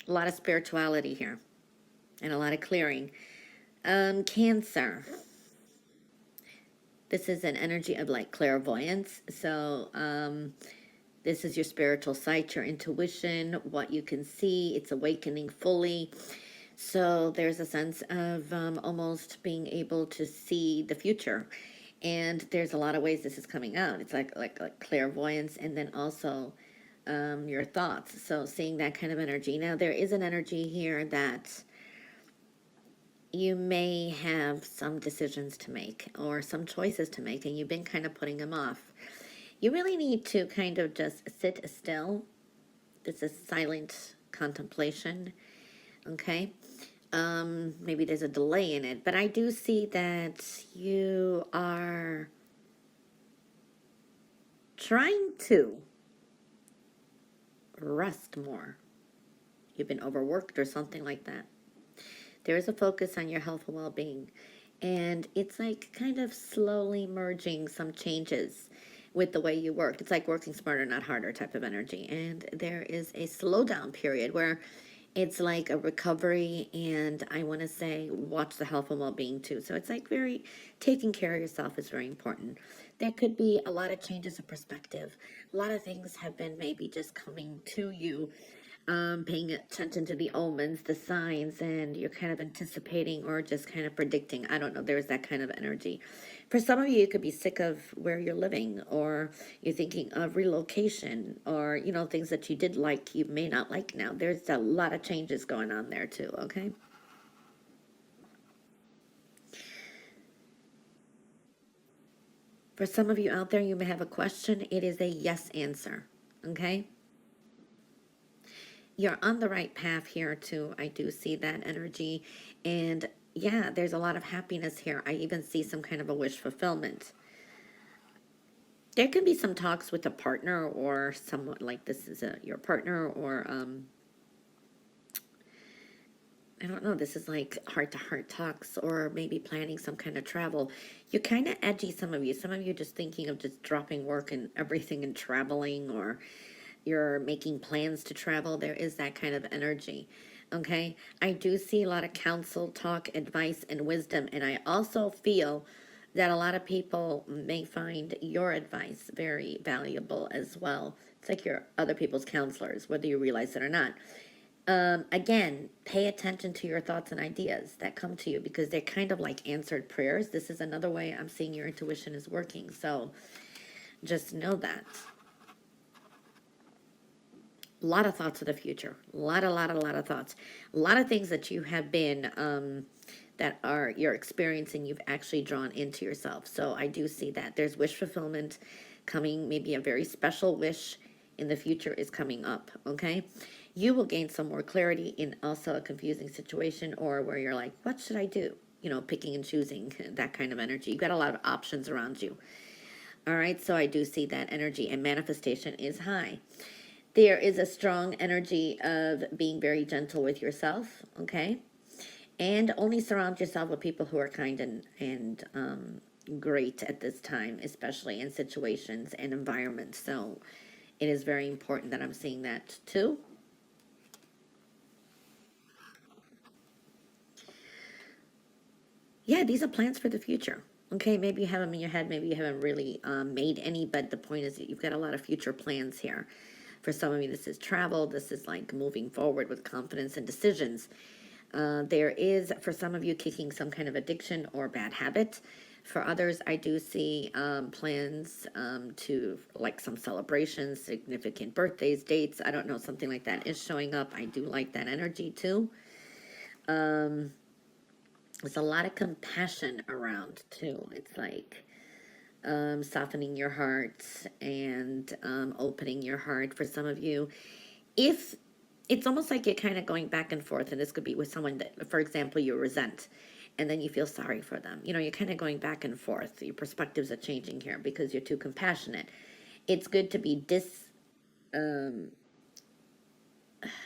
A lot of spirituality here and a lot of clearing. Cancer. This is an energy of like clairvoyance. So, this is your spiritual sight, your intuition, what you can see. It's awakening fully. So there's a sense of almost being able to see the future, and there's a lot of ways this is coming out. It's like clairvoyance, and then also your thoughts. So seeing that kind of energy. Now there is an energy here that you may have some decisions to make or some choices to make, and you've been kind of putting them off. You really need to kind of just sit still. This is silent contemplation, okay? Maybe there's a delay in it, but I do see that you are trying to rest more. You've been overworked or something like that. There is a focus on your health and well-being, and it's like kind of slowly merging some changes with the way you work. It's like working smarter, not harder type of energy. And there is a slowdown period where it's like a recovery, and I want to say watch the health and well-being too. So it's like very taking care of yourself is very important. There could be a lot of changes of perspective. A lot of things have been maybe just coming to you, paying attention to the omens, the signs, and you're kind of anticipating or just kind of predicting. I don't know, there's that kind of energy. For some of you, you could be sick of where you're living, or you're thinking of relocation, or, you know, things that you did like, you may not like now. There's a lot of changes going on there too, okay? For some of you out there, you may have a question. It is a yes answer, okay? You're on the right path here too. I do see that energy. And yeah, there's a lot of happiness here. I even see some kind of a wish fulfillment. There can be some talks with a partner or someone like this is your partner, or I don't know, this is like heart to heart talks, or maybe planning some kind of travel. You're kind of edgy, some of you. Some of you just thinking of just dropping work and everything and traveling, or you're making plans to travel. There is that kind of energy. Okay. I do see a lot of counsel, talk, advice, and wisdom. And I also feel that a lot of people may find your advice very valuable as well. It's like you're other people's counselors, whether you realize it or not. Again, pay attention to your thoughts and ideas that come to you, because they're kind of like answered prayers. This is another way I'm seeing your intuition is working. So just know that. A lot of thoughts of the future. A lot of thoughts. A lot of things that you have been, that are you're experiencing, you've actually drawn into yourself. So I do see that. There's wish fulfillment coming. Maybe a very special wish in the future is coming up, okay? You will gain some more clarity in also a confusing situation, or where you're like, what should I do? You know, picking and choosing, that kind of energy. You've got a lot of options around you. All right, so I do see that energy, and manifestation is high. There is a strong energy of being very gentle with yourself, okay? And only surround yourself with people who are kind and great at this time, especially in situations and environments. So it is very important that I'm seeing that too. Yeah, these are plans for the future. Okay, maybe you have them in your head, maybe you haven't really made any, but the point is that you've got a lot of future plans here. For some of you, this is travel. This is like moving forward with confidence and decisions. There is, for some of you, kicking some kind of addiction or bad habit. For others, I do see plans to, like, some celebrations, significant birthdays, dates. I don't know, something like that is showing up. I do like that energy too. There's a lot of compassion around too. It's like softening your heart and opening your heart for some of you. If it's almost like you're kind of going back and forth, and this could be with someone that, for example, you resent, and then you feel sorry for them. You know, you're kind of going back and forth. Your perspectives are changing here because you're too compassionate. It's good to be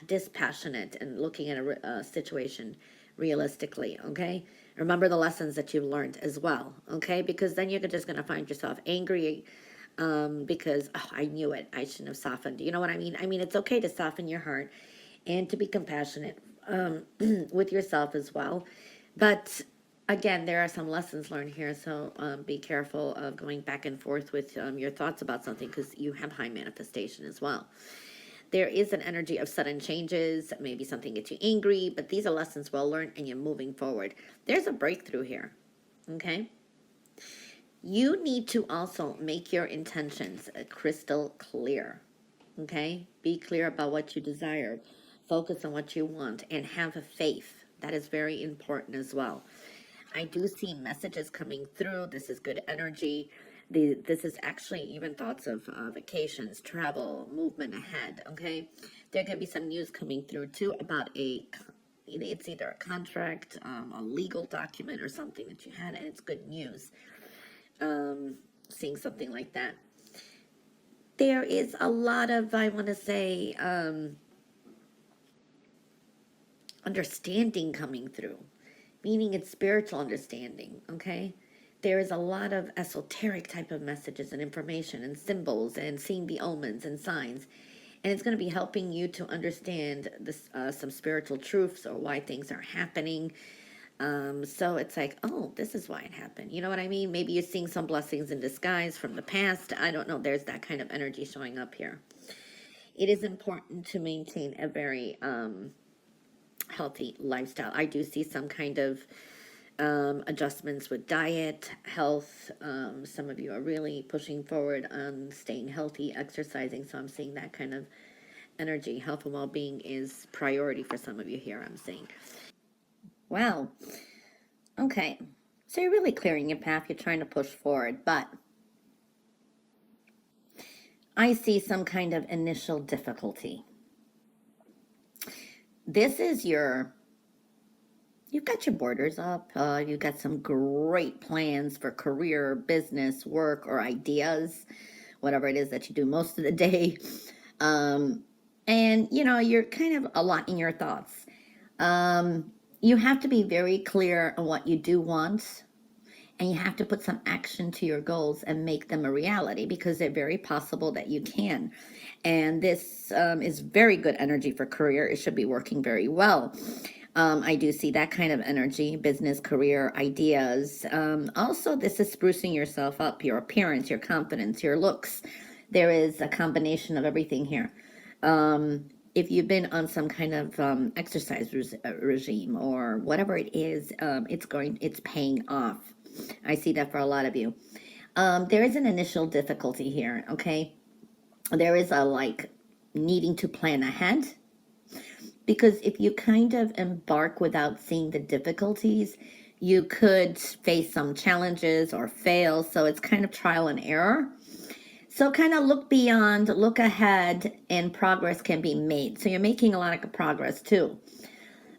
dispassionate and looking at a situation realistically, okay? Remember the lessons that you've learned as well, okay? Because then you're just going to find yourself angry because, oh, I knew it. I shouldn't have softened. You know what I mean? I mean, it's okay to soften your heart and to be compassionate with yourself as well. But again, there are some lessons learned here, so be careful of going back and forth with your thoughts about something, because you have high manifestation as well. There is an energy of sudden changes. Maybe something gets you angry, but these are lessons well learned and you're moving forward. There's a breakthrough here, okay? You need to also make your intentions crystal clear, okay? Be clear about what you desire. Focus on what you want and have a faith. That is very important as well. I do see messages coming through. This is good energy. This is actually even thoughts of vacations, travel, movement ahead, okay? There could be some news coming through too about it's either a contract, a legal document or something that you had, and it's good news. Seeing something like that. There is a lot of, I want to say, understanding coming through, meaning it's spiritual understanding, okay? There is a lot of esoteric type of messages and information and symbols and seeing the omens and signs. And it's going to be helping you to understand this, some spiritual truths or why things are happening. So it's like, oh, this is why it happened. You know what I mean? Maybe you're seeing some blessings in disguise from the past. I don't know. There's that kind of energy showing up here. It is important to maintain a very healthy lifestyle. I do see some kind of adjustments with diet, health. Some of you are really pushing forward on staying healthy, exercising. So I'm seeing that kind of energy. Health and well-being is priority for some of you here, I'm seeing. Wow. Okay. So you're really clearing your path. You're trying to push forward, but I see some kind of initial difficulty. This is you've got your borders up. You've got some great plans for career, business, work, or ideas, whatever it is that you do most of the day. And, you're kind of a lot in your thoughts. You have to be very clear on what you do want, and you have to put some action to your goals and make them a reality, because they're very possible that you can. And this is very good energy for career. It should be working very well. I do see that kind of energy, business, career, ideas. Also, this is sprucing yourself up, your appearance, your confidence, your looks. There is a combination of everything here. If you've been on some kind of exercise regime or whatever it is, it's paying off. I see that for a lot of you. There is an initial difficulty here, okay? There is a needing to plan ahead, because if you kind of embark without seeing the difficulties, you could face some challenges or fail. So it's kind of trial and error. So kind of look beyond, look ahead, and progress can be made. So you're making a lot of progress too.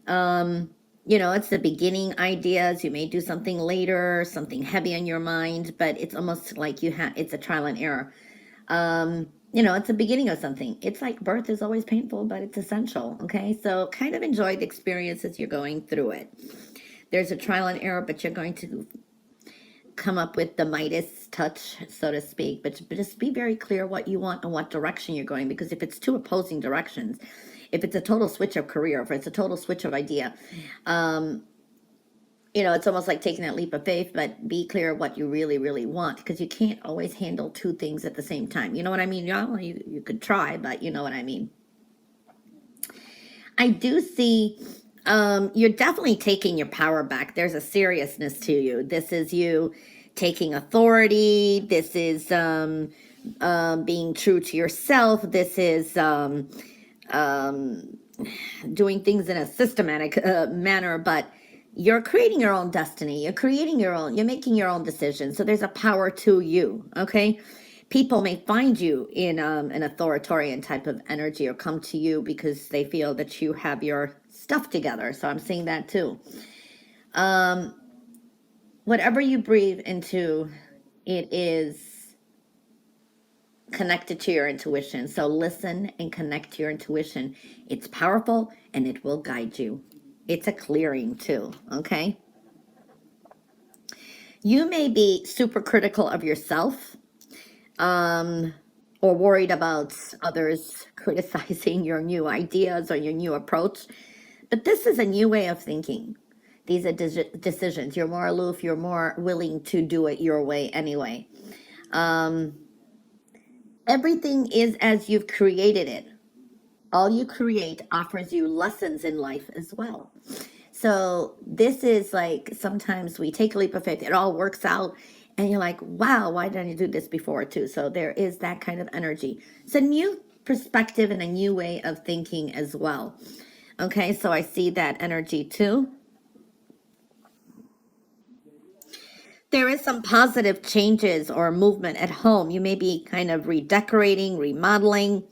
It's the beginning ideas. You may do something later, something heavy on your mind, but it's almost like it's a trial and error. It's the beginning of something. It's like birth is always painful, but it's essential, okay? So kind of enjoy the experience as you're going through it. There's a trial and error, but you're going to come up with the Midas touch, so to speak. But just be very clear what you want and what direction you're going, because if it's two opposing directions, if it's a total switch of career, if it's a total switch of idea, it's almost like taking that leap of faith, but be clear what you really, really want, because you can't always handle two things at the same time. You know what I mean? You could try, but you know what I mean. I do see you're definitely taking your power back. There's a seriousness to you. This is you taking authority. This is being true to yourself. This is doing things in a systematic manner, but you're creating your own destiny. You're making your own decisions. So there's a power to you, okay? People may find you in an authoritarian type of energy or come to you because they feel that you have your stuff together. So I'm seeing that too. Whatever you breathe into, it is connected to your intuition. So listen and connect to your intuition. It's powerful and it will guide you. It's a clearing too, okay? You may be super critical of yourself. or worried about others criticizing your new ideas or your new approach. But this is a new way of thinking. These are decisions. You're more aloof. You're more willing to do it your way anyway. Um, Everything is as you've created it. All you create offers you lessons in life as well. So this is like, sometimes we take a leap of faith, it all works out, and you're like, wow, why didn't I do this before too? So there is that kind of energy. It's a new perspective and a new way of thinking as well. Okay, so I see that energy too. There is some positive changes or movement at home. You may be kind of redecorating, remodeling.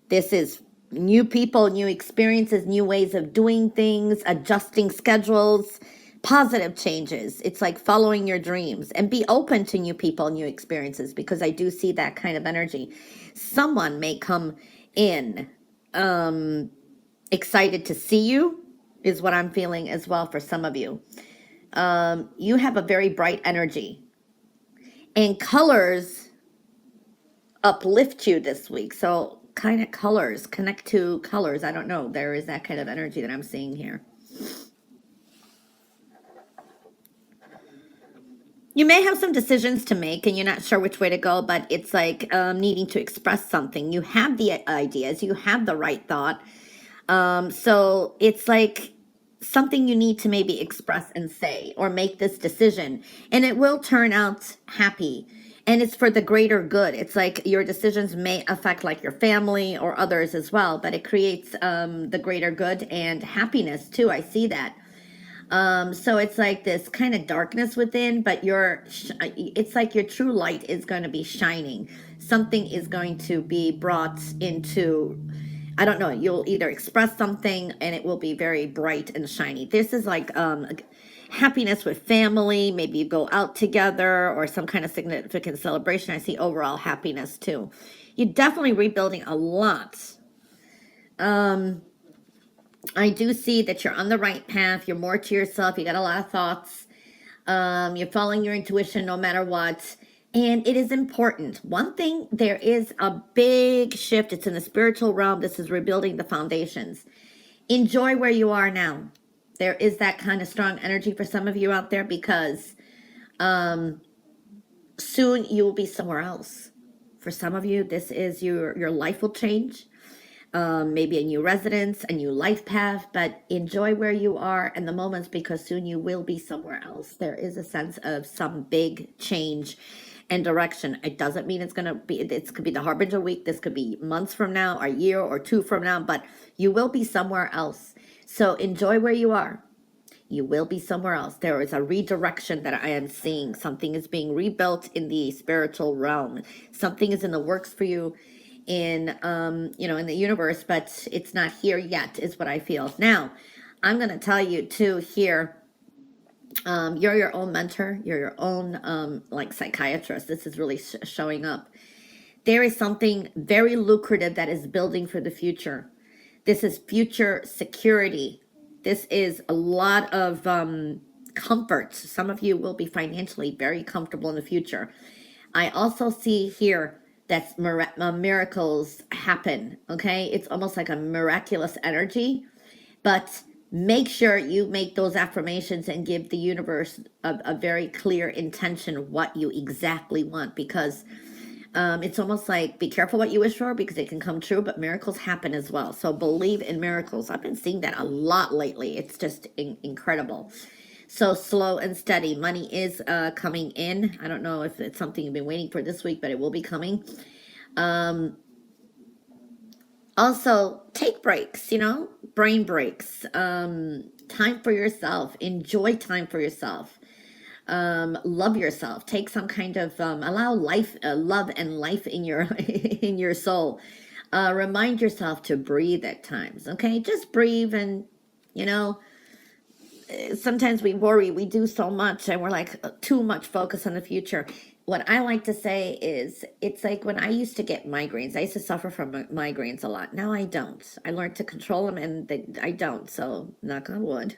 This is new people, new experiences, new ways of doing things, adjusting schedules, positive changes. It's like following your dreams, and be open to new people, new experiences, because I do see that kind of energy. Someone may come in excited to see you, is what I'm feeling as well for some of you. You have a very bright energy, and colors uplift you this week. So kind of colors, connect to colors. I don't know. There is that kind of energy that I'm seeing here. You may have some decisions to make and you're not sure which way to go, but it's like needing to express something. You have the ideas, you have the right thought. So it's like something you need to maybe express and say, or make this decision, and it will turn out happy. And it's for the greater good. It's like your decisions may affect like your family or others as well, but it creates the greater good and happiness too. I see that. So it's like this kind of darkness within, but it's like your true light is going to be shining. Something is going to be brought into, I don't know, you'll either express something and it will be very bright and shiny. This is like happiness with family. Maybe you go out together or some kind of significant celebration. I see overall happiness too. You're definitely rebuilding a lot. I do see that you're on the right path. You're more to yourself. You got a lot of thoughts. You're following your intuition no matter what. And it is important. One thing, there is a big shift. It's in the spiritual realm. This is rebuilding the foundations. Enjoy where you are now. There is that kind of strong energy for some of you out there, because soon you will be somewhere else. For some of you, this is your life will change. Maybe a new residence, a new life path, but enjoy where you are and the moments, because soon you will be somewhere else. There is a sense of some big change and direction. It doesn't mean it's going to be, this could be the Harbinger week. This could be months from now, a year or two from now, but you will be somewhere else. So enjoy where you are. You will be somewhere else. There is a redirection that I am seeing. Something is being rebuilt in the spiritual realm. Something is in the works for you in in the universe, but it's not here yet, is what I feel. Now I'm going to tell you too here, you're your own mentor, you're your own like psychiatrist. This is really showing up. There is something very lucrative that is building for the future. This is future security. This is a lot of comfort. Some of you will be financially very comfortable in the future. I also see here that miracles happen, okay? It's almost like a miraculous energy, but make sure you make those affirmations and give the universe a very clear intention what you exactly want, because it's almost like, be careful what you wish for, because it can come true, but miracles happen as well. So believe in miracles. I've been seeing that a lot lately. It's just incredible. So slow and steady. Money is coming in. I don't know if it's something you've been waiting for this week, but it will be coming. Also, take breaks, brain breaks. Time for yourself. Enjoy time for yourself. Love yourself. Take some kind of allow life, love and life in your in your soul. Remind yourself to breathe at times. Okay, just breathe. And sometimes we worry, we do so much, and we're like too much focus on the future. What I like to say is, it's like when I used to get migraines. I used to suffer from migraines a lot. Now I don't. I learned to control them, and I don't. So knock on wood.